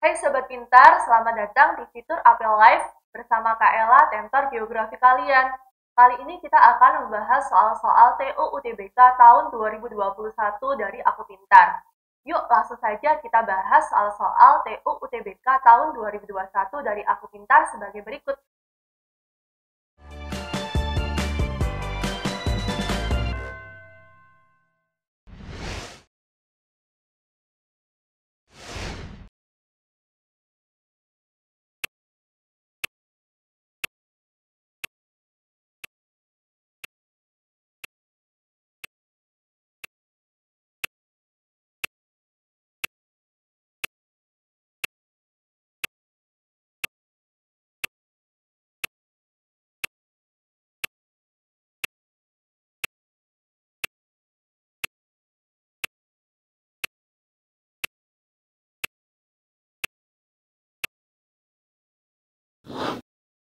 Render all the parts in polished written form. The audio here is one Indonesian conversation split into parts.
Hai Sobat Pintar, selamat datang di fitur Apel Live bersama Kak Ella, Tentor Geografi kalian. Kali ini kita akan membahas soal-soal TU UTBK tahun 2021 dari Aku Pintar. Yuk langsung saja kita bahas soal-soal TU UTBK tahun 2021 dari Aku Pintar sebagai berikut.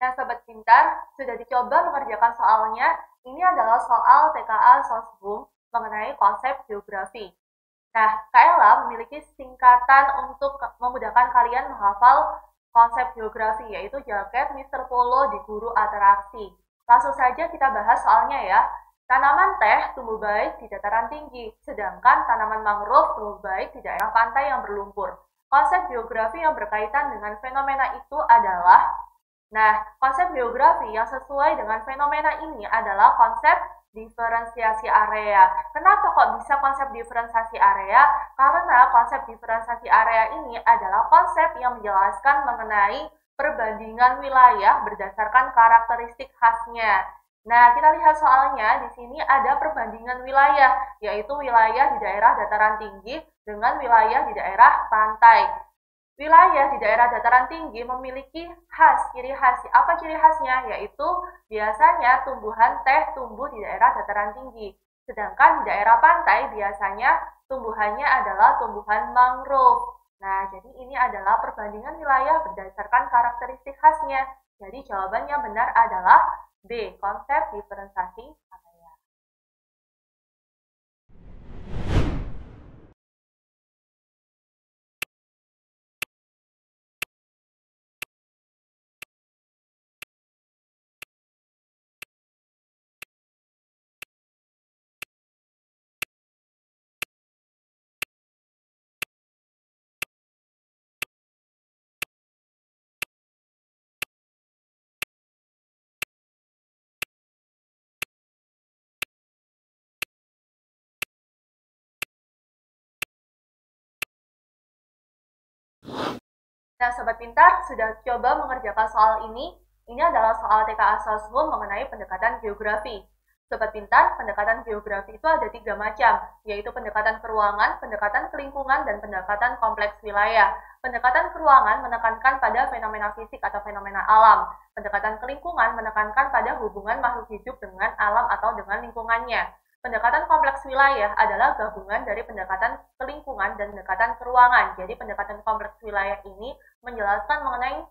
Nah, Sobat Pintar, sudah dicoba mengerjakan soalnya? Ini adalah soal TKA Sosbum mengenai konsep geografi. Nah, Kak Ella memiliki singkatan untuk memudahkan kalian menghafal konsep geografi, yaitu jaket Mr. Polo di guru atraksi. Langsung saja kita bahas soalnya ya. Tanaman teh tumbuh baik di dataran tinggi, sedangkan tanaman mangrove tumbuh baik di daerah pantai yang berlumpur. Konsep geografi yang berkaitan dengan fenomena itu adalah konsep geografi yang sesuai dengan fenomena ini adalah konsep diferensiasi area. Kenapa kok bisa konsep diferensiasi area? Karena konsep diferensiasi area ini adalah konsep yang menjelaskan mengenai perbandingan wilayah berdasarkan karakteristik khasnya. Nah, kita lihat soalnya di sini ada perbandingan wilayah, yaitu wilayah di daerah dataran tinggi dengan wilayah di daerah pantai. Wilayah di daerah dataran tinggi memiliki ciri khas. Apa ciri khasnya? Yaitu biasanya tumbuhan teh tumbuh di daerah dataran tinggi. Sedangkan di daerah pantai biasanya tumbuhannya adalah tumbuhan mangrove. Nah, jadi ini adalah perbandingan wilayah berdasarkan karakteristik khasnya. Jadi jawabannya benar adalah B, konsep diferensiasi area. Nah, Sobat Pintar sudah coba mengerjakan soal ini. Ini adalah soal TKA Sosbum mengenai pendekatan geografi. Sobat Pintar, pendekatan geografi itu ada 3 macam, yaitu pendekatan keruangan, pendekatan kelingkungan, dan pendekatan kompleks wilayah. Pendekatan keruangan menekankan pada fenomena fisik atau fenomena alam. Pendekatan kelingkungan menekankan pada hubungan makhluk hidup dengan alam atau dengan lingkungannya. Pendekatan kompleks wilayah adalah gabungan dari pendekatan kelingkungan dan pendekatan keruangan. Jadi pendekatan kompleks wilayah ini menjelaskan mengenai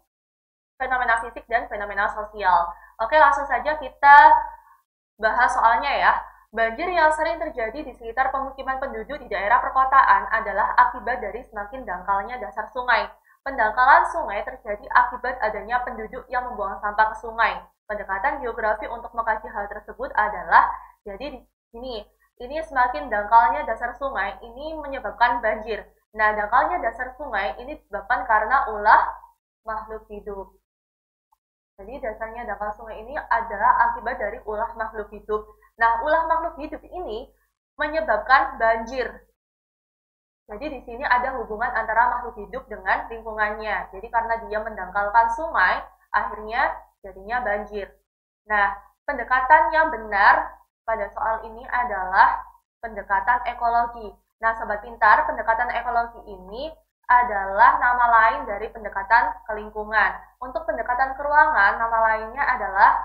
fenomena fisik dan fenomena sosial. Oke, langsung saja kita bahas soalnya ya. Banjir yang sering terjadi di sekitar pemukiman penduduk di daerah perkotaan adalah akibat dari semakin dangkalnya dasar sungai. Pendangkalan sungai terjadi akibat adanya penduduk yang membuang sampah ke sungai. Pendekatan geografi untuk mengkaji hal tersebut adalah, jadi ini semakin dangkalnya dasar sungai ini menyebabkan banjir. Nah, dangkalnya dasar sungai ini disebabkan karena ulah makhluk hidup. Jadi dasarnya dangkal sungai ini adalah akibat dari ulah makhluk hidup. Nah, ulah makhluk hidup ini menyebabkan banjir. Jadi di sini ada hubungan antara makhluk hidup dengan lingkungannya. Jadi karena dia mendangkalkan sungai, akhirnya jadinya banjir. Nah, pendekatan yang benar pada soal ini adalah pendekatan ekologi. Nah, Sobat Pintar, pendekatan ekologi ini adalah nama lain dari pendekatan kelingkungan. Untuk pendekatan keruangan, nama lainnya adalah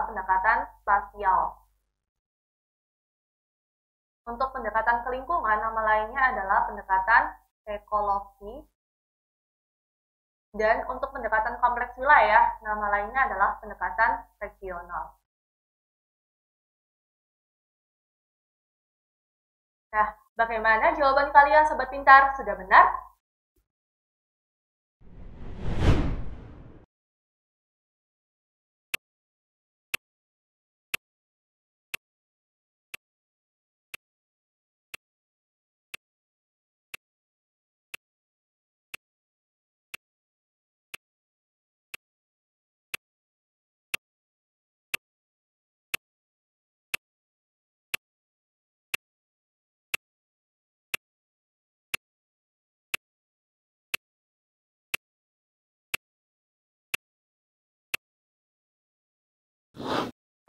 pendekatan spasial. Untuk pendekatan kelingkungan, nama lainnya adalah pendekatan ekologi. Dan untuk pendekatan kompleks wilayah, nama lainnya adalah pendekatan regional. Nah, bagaimana jawaban kalian Sobat Pintar? Sudah benar?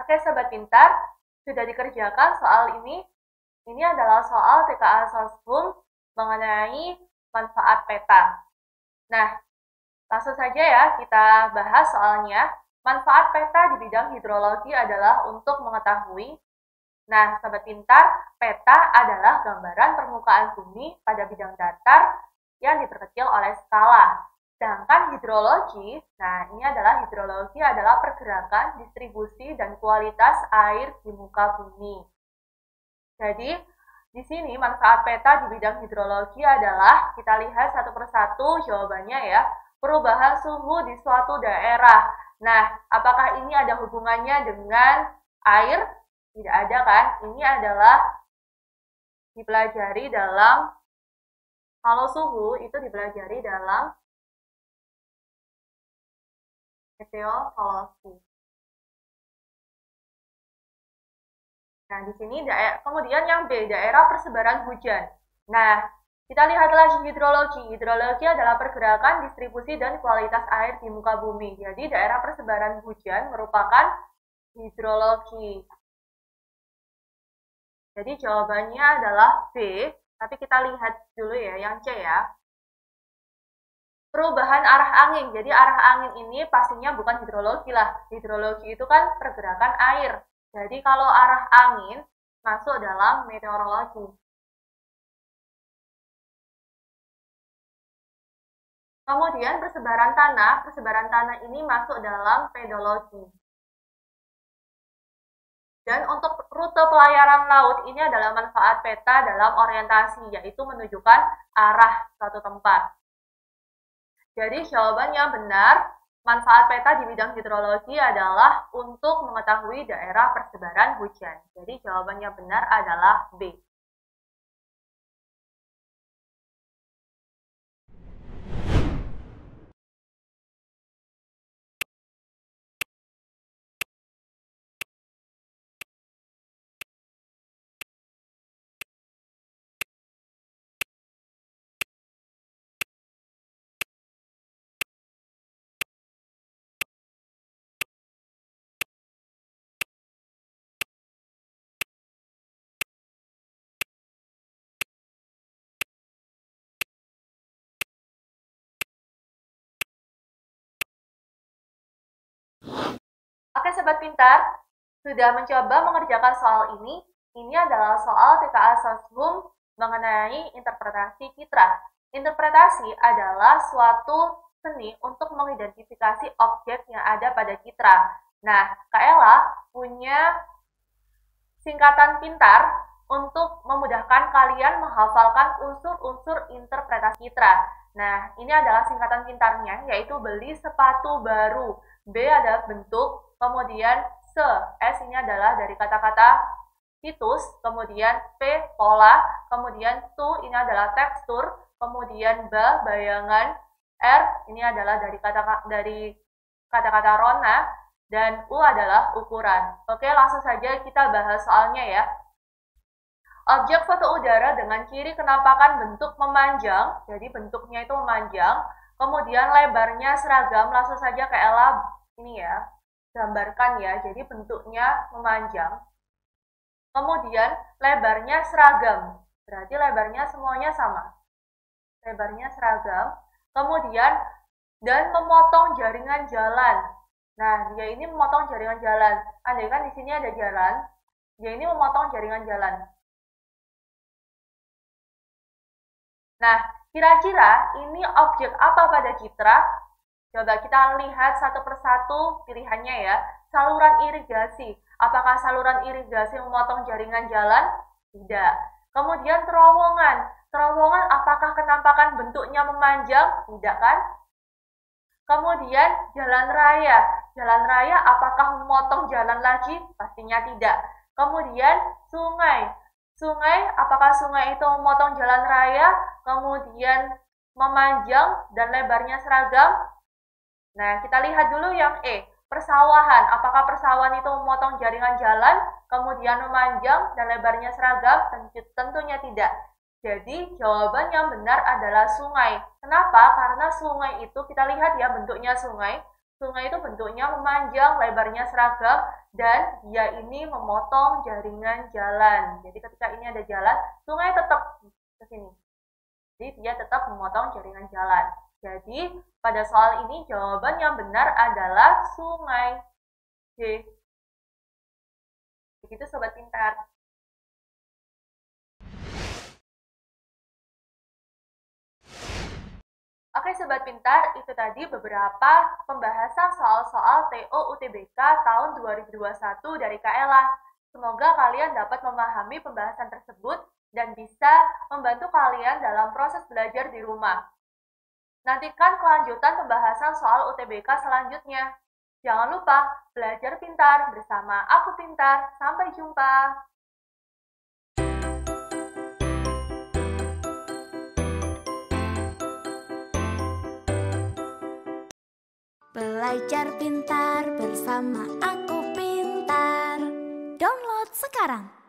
Oke, Sobat Pintar, sudah dikerjakan soal ini. Ini adalah soal TKA Soshum mengenai manfaat peta. Nah, langsung saja ya kita bahas soalnya. Manfaat peta di bidang hidrologi adalah untuk mengetahui. Nah, Sobat Pintar, peta adalah gambaran permukaan bumi pada bidang datar yang diperkecil oleh skala. Sedangkan hidrologi, nah ini adalah hidrologi adalah pergerakan, distribusi, dan kualitas air di muka bumi. Jadi, di sini manfaat peta di bidang hidrologi adalah, kita lihat satu persatu jawabannya ya, perubahan suhu di suatu daerah. Nah, apakah ini ada hubungannya dengan air? Tidak ada kan? Ini adalah dipelajari dalam, kalau suhu itu dipelajari dalam meteorologi. Nah, di sini kemudian yang B, daerah persebaran hujan. Nah, kita lihat lagi hidrologi. Hidrologi adalah pergerakan, distribusi, dan kualitas air di muka bumi. Jadi, daerah persebaran hujan merupakan hidrologi. Jadi, jawabannya adalah B. Tapi kita lihat dulu ya, yang C ya. Perubahan arah angin. Jadi, arah angin ini pastinya bukan hidrologi lah. Hidrologi itu kan pergerakan air. Jadi kalau arah angin masuk dalam meteorologi. Kemudian persebaran tanah ini masuk dalam pedologi. Dan untuk rute pelayaran laut ini adalah manfaat peta dalam orientasi, yaitu menunjukkan arah suatu tempat. Jadi jawaban yang benar, manfaat peta di bidang hidrologi adalah untuk mengetahui daerah persebaran hujan. Jadi jawabannya benar adalah B. Oke Sobat Pintar, sudah mencoba mengerjakan soal ini. Ini adalah soal TKA Soshum mengenai interpretasi citra. Interpretasi adalah suatu seni untuk mengidentifikasi objek yang ada pada citra. Nah, Kak Ella punya singkatan pintar untuk memudahkan kalian menghafalkan unsur-unsur interpretasi citra. Nah, ini adalah singkatan pintarnya, yaitu beli sepatu baru. B adalah bentuk, kemudian S ini adalah dari kata-kata situs, kemudian P pola, kemudian tu ini adalah tekstur, kemudian bayangan, R ini adalah dari kata-kata rona, dan U adalah ukuran. Oke, langsung saja kita bahas soalnya ya. Objek foto udara dengan ciri kenampakan bentuk memanjang, jadi bentuknya itu memanjang, kemudian lebarnya seragam, langsung saja ke Ella ini ya, gambarkan ya, jadi bentuknya memanjang. Kemudian lebarnya seragam, berarti lebarnya semuanya sama. Lebarnya seragam, kemudian dan memotong jaringan jalan. Nah, dia ini memotong jaringan jalan. Andai kan di sini ada jalan, dia ini memotong jaringan jalan. Nah, kira-kira ini objek apa pada citra? Coba kita lihat satu persatu pilihannya ya. Saluran irigasi. Apakah saluran irigasi memotong jaringan jalan? Tidak. Kemudian terowongan. Terowongan apakah kenampakan bentuknya memanjang? Tidak kan? Kemudian jalan raya. Jalan raya apakah memotong jalan lagi? Pastinya tidak. Kemudian sungai. Sungai, apakah sungai itu memotong jalan raya, kemudian memanjang dan lebarnya seragam? Nah, kita lihat dulu yang E. Persawahan. Apakah persawahan itu memotong jaringan jalan, kemudian memanjang dan lebarnya seragam? Tentunya tidak. Jadi, jawaban yang benar adalah sungai. Kenapa? Karena sungai itu, kita lihat ya bentuknya sungai. Sungai itu bentuknya memanjang, lebarnya seragam, dan dia ini memotong jaringan jalan. Jadi, ketika ini ada jalan, sungai tetap ke sini. Jadi, dia tetap memotong jaringan jalan. Jadi, pada soal ini jawaban yang benar adalah sungai. Oke. Begitu Sobat Pintar. Oke Sobat Pintar, itu tadi beberapa pembahasan soal-soal TO UTBK tahun 2021 dari Kaela. Semoga kalian dapat memahami pembahasan tersebut dan bisa membantu kalian dalam proses belajar di rumah. Nantikan kelanjutan pembahasan soal UTBK selanjutnya. Jangan lupa belajar pintar bersama Aku Pintar. Sampai jumpa. Belajar pintar bersama Aku Pintar. Download sekarang.